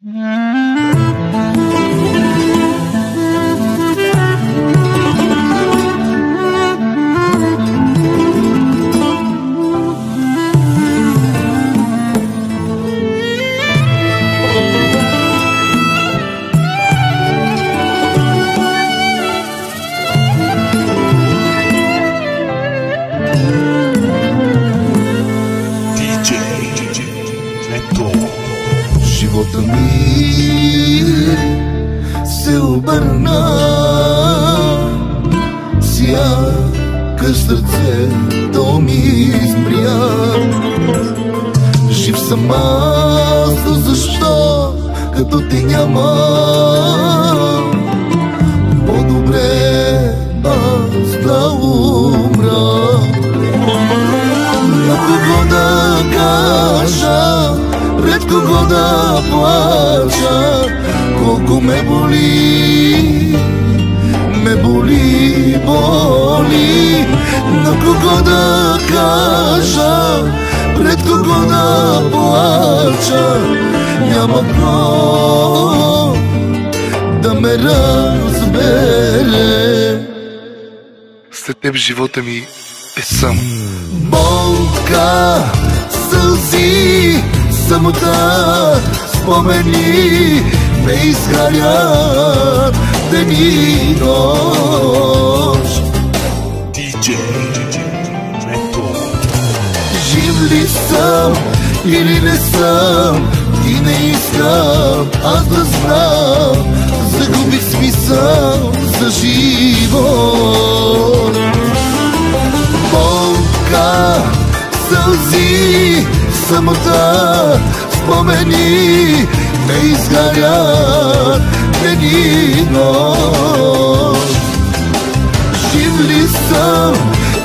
Живота ми се обърна, сякаш сърцето ми измря. Жив съм аз, но защо като те няма? По-добре аз да умра. На кого да кажа, пред кого да плача, колко ме боли, боли. На кого да кажа, пред кого да плача, няма кой да ме разбере. След теб живота ми е сам. Болка, сълзи, самота, спомени ме изгарят ден и нощ. Жив ли съм или не съм, и не искам аз да знам. Загубих смисъл за живот. Болка, сълзи, самота, спомени ме изгарят ден и нощ. Жив ли съм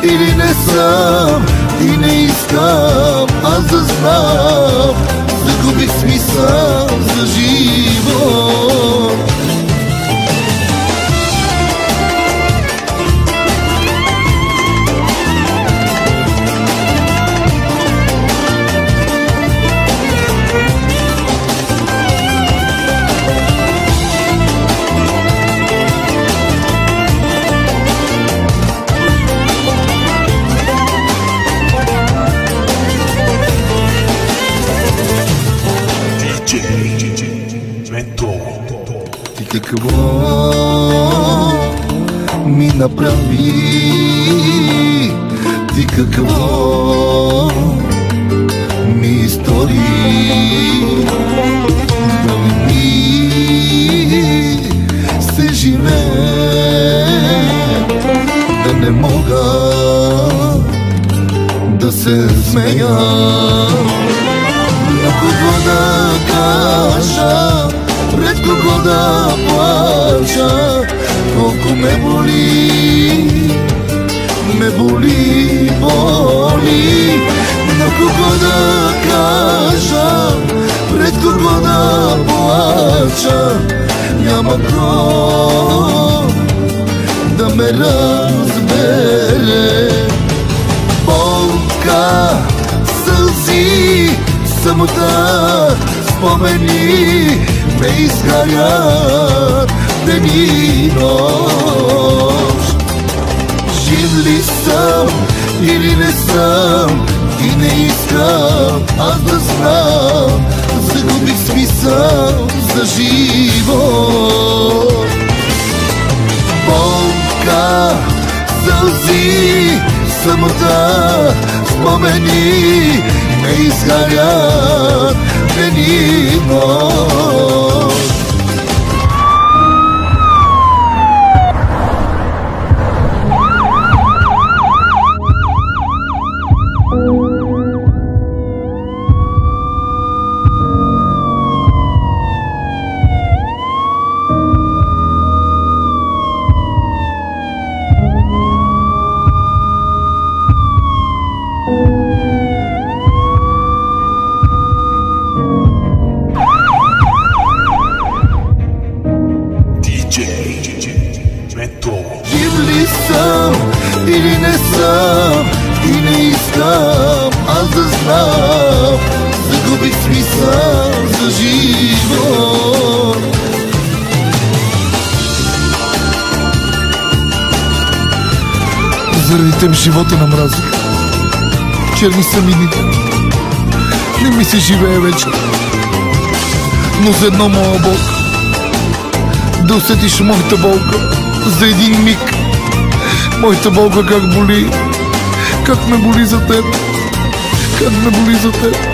или не съм, и не искам аз да знам. Загубих смисъл за живот. Ти какво ми направи, ти какво ми изтори, да ми се живее, да не мога да се смея. На кого да кажа, пред кого да плача, колко ме боли, боли. На кого да кажа, пред кого да плача, няма кой да ме разбере. Болка, сълзи, самота, спомени ме изгарят ден и нощ. Жив ли съм или не съм, и не искам аз да знам. Загубих смисъл за живот. Болка, сълзи, самота, спомени ме изгарят ден и нощ. Заради теб живота намразих. Черни са ми дните, не ми се живее вече. Но за едно, моя Бог, да усетиш моята болка за един миг. Моята болка как боли, как ме боли за теб, как ме боли за теб.